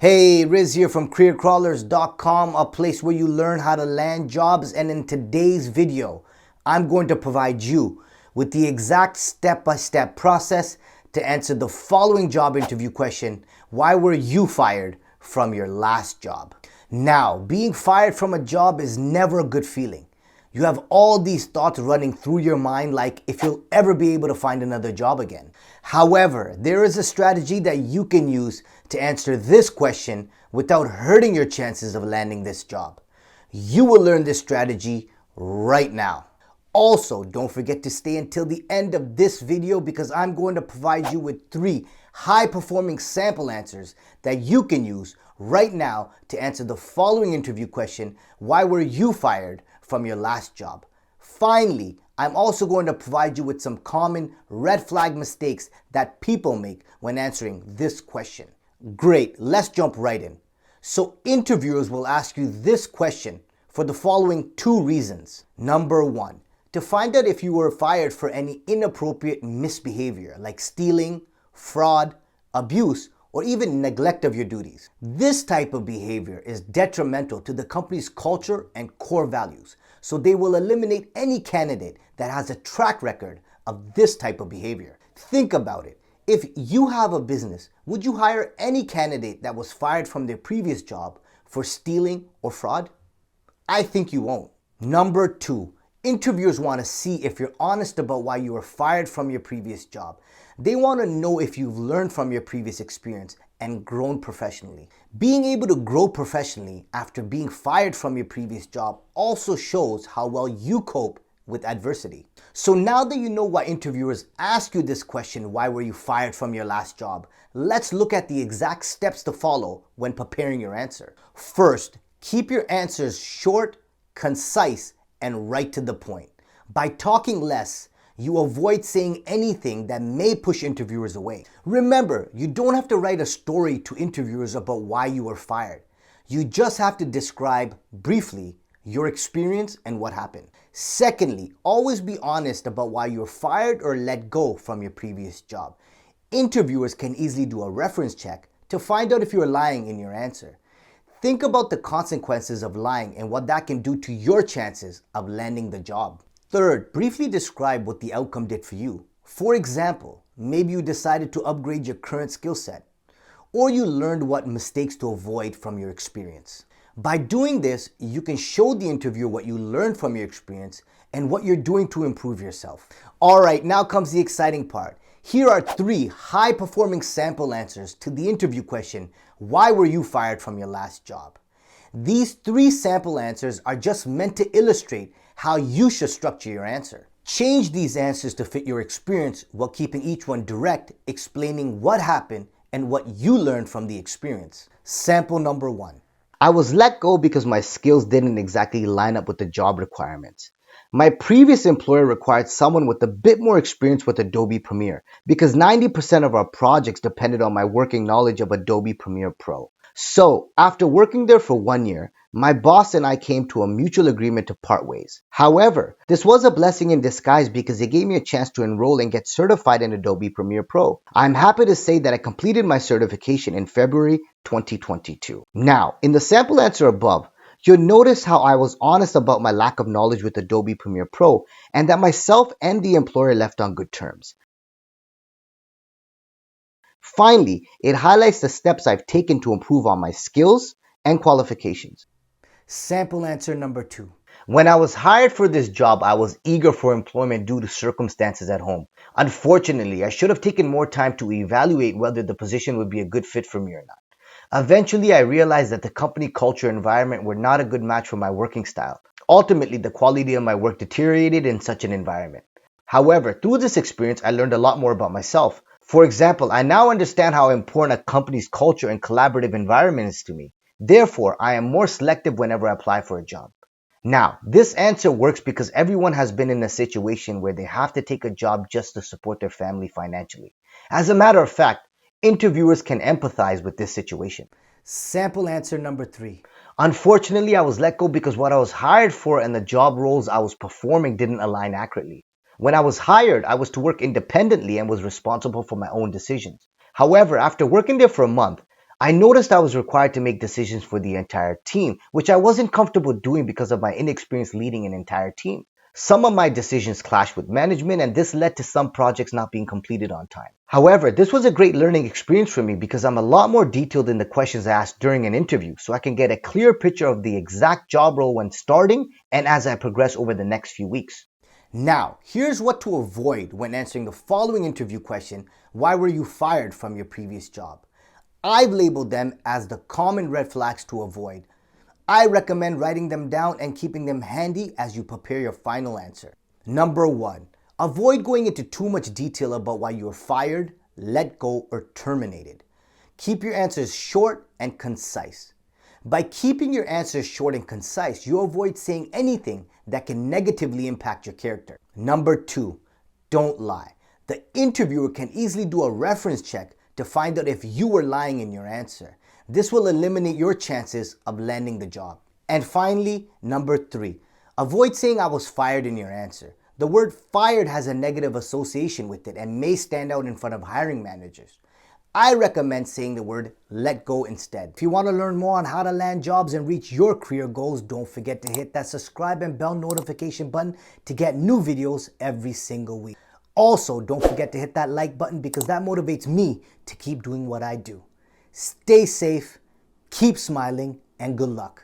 Hey, Riz here from CareerCrawlers.com, a place where you learn how to land jobs. And in today's video, I'm going to provide you with the exact step-by-step process to answer the following job interview question: why were you fired from your last job? Now, being fired from a job is never a good feeling. You have all these thoughts running through your mind like if you'll ever be able to find another job again. However, there is a strategy that you can use to answer this question without hurting your chances of landing this job. You will learn this strategy right now. Also, don't forget to stay until the end of this video because I'm going to provide you with 3 high-performing sample answers that you can use right now to answer the following interview question: why were you fired from your last job? Finally, I'm also going to provide you with some common red flag mistakes that people make when answering this question. Great, let's jump right in. So interviewers will ask you this question for the following 2 reasons. Number 1, to find out if you were fired for any inappropriate misbehavior like stealing, fraud, abuse, or even neglect of your duties. This type of behavior is detrimental to the company's culture and core values, so they will eliminate any candidate that has a track record of this type of behavior. Think about it. If you have a business, would you hire any candidate that was fired from their previous job for stealing or fraud? I think you won't. Number 2, interviewers want to see if you're honest about why you were fired from your previous job. They want to know if you've learned from your previous experience and grown professionally. Being able to grow professionally after being fired from your previous job also shows how well you cope with adversity. So now that you know why interviewers ask you this question, why were you fired from your last job, let's look at the exact steps to follow when preparing your answer. First, keep your answers short, concise, and right to the point. By talking less, you avoid saying anything that may push interviewers away. Remember, you don't have to write a story to interviewers about why you were fired. You just have to describe briefly your experience and what happened. Secondly, always be honest about why you were fired or let go from your previous job. Interviewers can easily do a reference check to find out if you are lying in your answer. Think about the consequences of lying and what that can do to your chances of landing the job. Third, briefly describe what the outcome did for you. For example, maybe you decided to upgrade your current skill set, or you learned what mistakes to avoid from your experience. By doing this, you can show the interviewer what you learned from your experience and what you're doing to improve yourself. All right, now comes the exciting part. Here are 3 high-performing sample answers to the interview question: why were you fired from your last job? These 3 sample answers are just meant to illustrate how you should structure your answer. Change these answers to fit your experience while keeping each one direct, explaining what happened and what you learned from the experience. Sample number 1. I was let go because my skills didn't exactly line up with the job requirements. My previous employer required someone with a bit more experience with Adobe Premiere because 90% of our projects depended on my working knowledge of Adobe Premiere Pro. So, after working there for 1 year, my boss and I came to a mutual agreement to part ways. However, this was a blessing in disguise because it gave me a chance to enroll and get certified in Adobe Premiere Pro. I'm happy to say that I completed my certification in February 2022. Now, in the sample answer above, you'll notice how I was honest about my lack of knowledge with Adobe Premiere Pro and that myself and the employer left on good terms. Finally, it highlights the steps I've taken to improve on my skills and qualifications. Sample answer number 2. When I was hired for this job, I was eager for employment due to circumstances at home. Unfortunately, I should have taken more time to evaluate whether the position would be a good fit for me or not. Eventually, I realized that the company culture and environment were not a good match for my working style. Ultimately, the quality of my work deteriorated in such an environment. However, through this experience, I learned a lot more about myself. For example, I now understand how important a company's culture and collaborative environment is to me. Therefore, I am more selective whenever I apply for a job. Now, this answer works because everyone has been in a situation where they have to take a job just to support their family financially. As a matter of fact, interviewers can empathize with this situation. Sample answer number 3. Unfortunately, I was let go because what I was hired for and the job roles I was performing didn't align accurately. When I was hired, I was to work independently and was responsible for my own decisions. However, after working there for a month, I noticed I was required to make decisions for the entire team, which I wasn't comfortable doing because of my inexperience leading an entire team. Some of my decisions clashed with management, and this led to some projects not being completed on time. However, this was a great learning experience for me because I'm a lot more detailed in the questions asked during an interview, so I can get a clear picture of the exact job role when starting and as I progress over the next few weeks. Now, here's what to avoid when answering the following interview question: why were you fired from your previous job? I've labeled them as the common red flags to avoid. I recommend writing them down and keeping them handy as you prepare your final answer. Number one, avoid going into too much detail about why you were fired, let go, or terminated. Keep your answers short and concise. By keeping your answers short and concise, you avoid saying anything that can negatively impact your character. Number two, don't lie. The interviewer can easily do a reference check to find out if you were lying in your answer. This will eliminate your chances of landing the job. And finally, number three, avoid saying I was fired in your answer. The word fired has a negative association with it and may stand out in front of hiring managers. I recommend saying the word let go instead. If you want to learn more on how to land jobs and reach your career goals, don't forget to hit that subscribe and bell notification button to get new videos every single week. Also, don't forget to hit that like button because that motivates me to keep doing what I do. Stay safe, keep smiling, and good luck.